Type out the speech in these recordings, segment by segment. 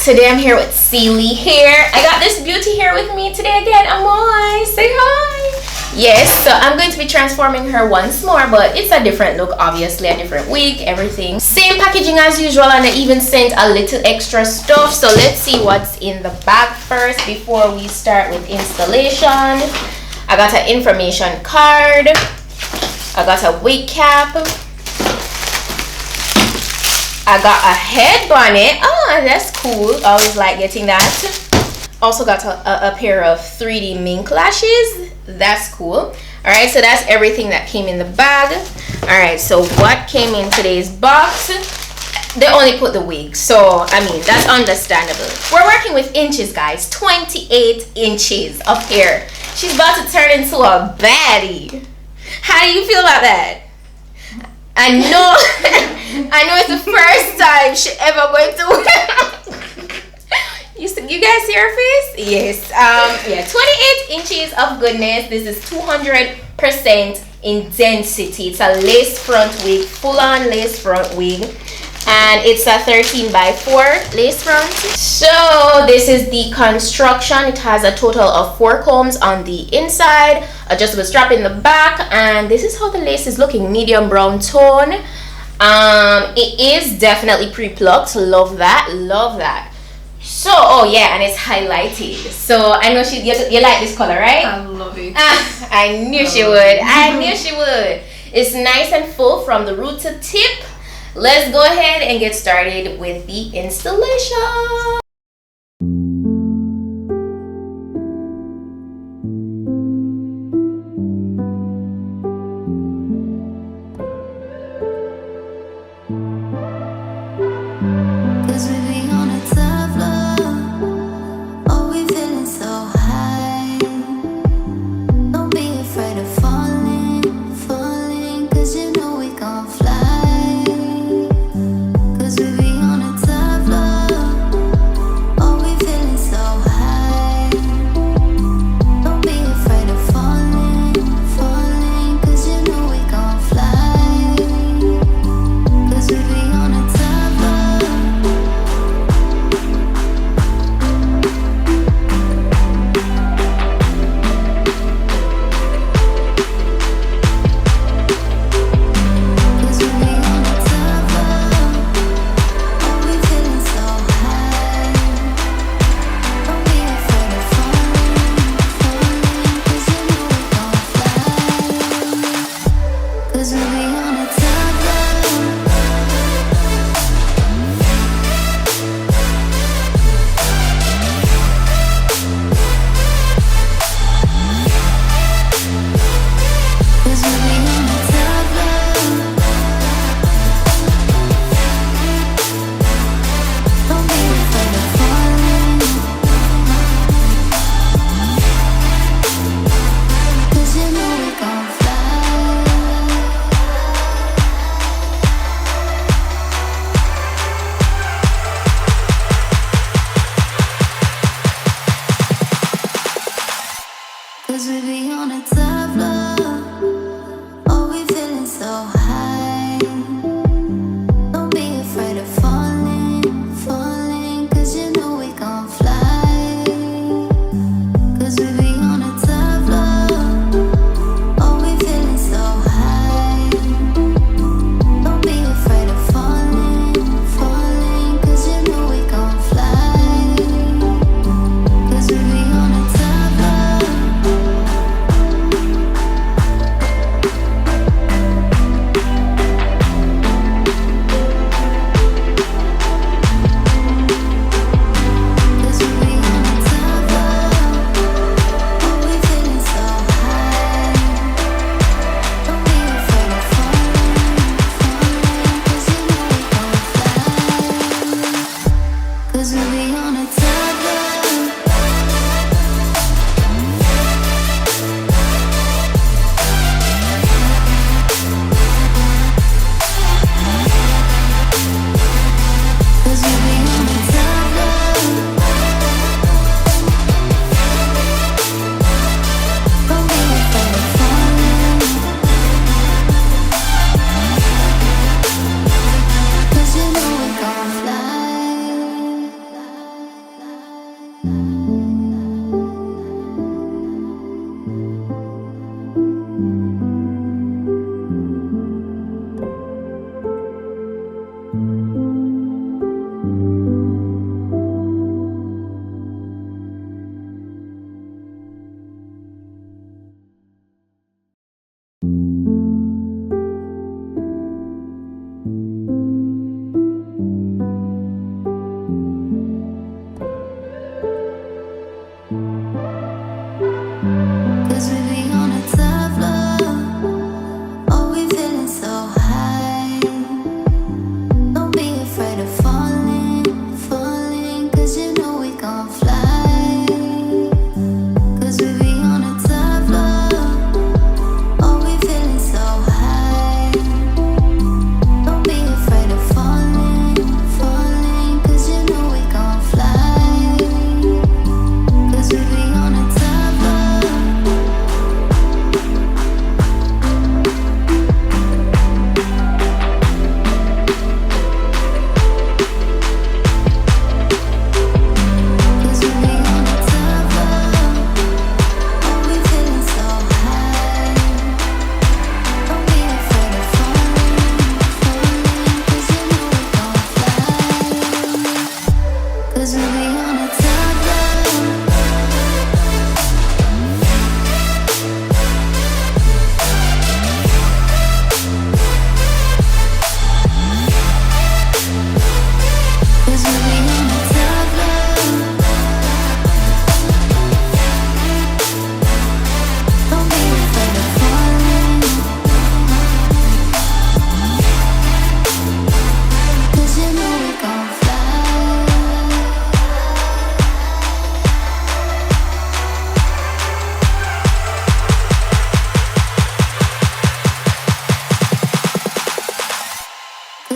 Today I'm here with Celie here. I got this beauty here with me today again. Amoy, say hi. Yes, so I'm going to be transforming her once more, but it's a different look, obviously, a different wig, everything. Same packaging as usual, and I even sent a little extra stuff. So let's see what's in the bag first before we start with installation. I got an information card. I got a wig cap. I got a head bonnet. Oh, that's cool. I always like getting that. Also got a pair of 3D mink lashes. That's cool. All right, so that's everything that came in the bag. All right, so what came in today's box? They only put the wig, so I mean, that's understandable. We're working with inches, guys. 28 inches of hair. She's about to turn into a baddie. How do you feel about that? I know I know it's the first time she ever going to wear. You guys see her face? Yes. Yeah, 28 inches of goodness. This is 200% in density. It's a lace front wig, full-on lace front wig, and it's a 13x4 lace front. So this is the construction. It has a total of 4 combs on the inside, adjustable strap in the back, and this is how the lace is looking. Medium brown tone. It is definitely pre-plucked. Love that. So oh yeah, and it's highlighted, so I know you like this color, right? I love it. I knew she would. I knew she would. It's nice and full from the root to tip. Let's go ahead and get started with the installation.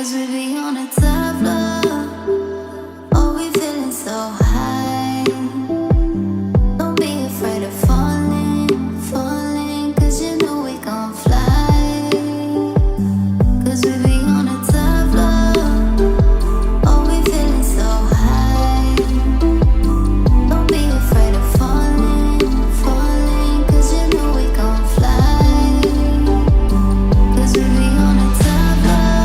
'Cause we be on a top floor. Oh, we feeling so high. Don't be afraid of falling, falling. 'Cause you know we gon' fly. 'Cause we be on a top floor. Oh, we feeling so high. Don't be afraid of falling, falling. 'Cause you know we gon' fly. 'Cause we be on a top floor.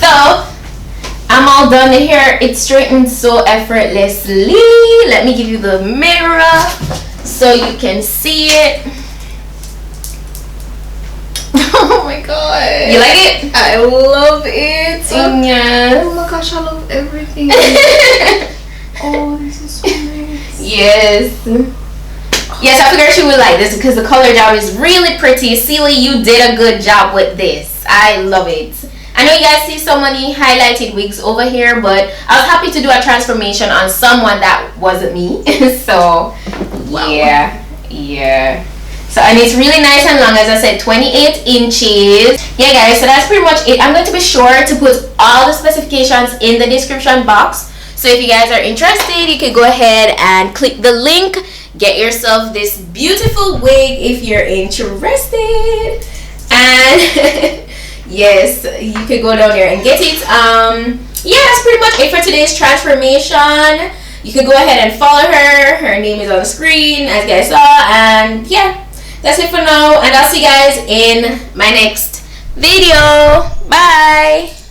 So I'm all done. The hair, it straightens so effortlessly. Let me give you the mirror so you can see it. Oh my god, you like it? I love it. Yeah. Oh my gosh, I love everything. Oh, this is so nice. Yes. Yes, I figured she would like this because the color job is really pretty. Celie, you did a good job with this. I love it. I know you guys see so many highlighted wigs over here, but I was happy to do a transformation on someone that wasn't me. So, wow. Yeah. So, and it's really nice and long, as I said, 28 inches. Yeah, guys, so that's pretty much it. I'm going to be sure to put all the specifications in the description box. So if you guys are interested, you can go ahead and click the link. Get yourself this beautiful wig if you're interested. And yes, you can go down there and get it. Yeah, that's pretty much it for today's transformation. You can go ahead and follow her. Her name is on the screen, as you guys saw. And yeah, that's it for now. And I'll see you guys in my next video. Bye.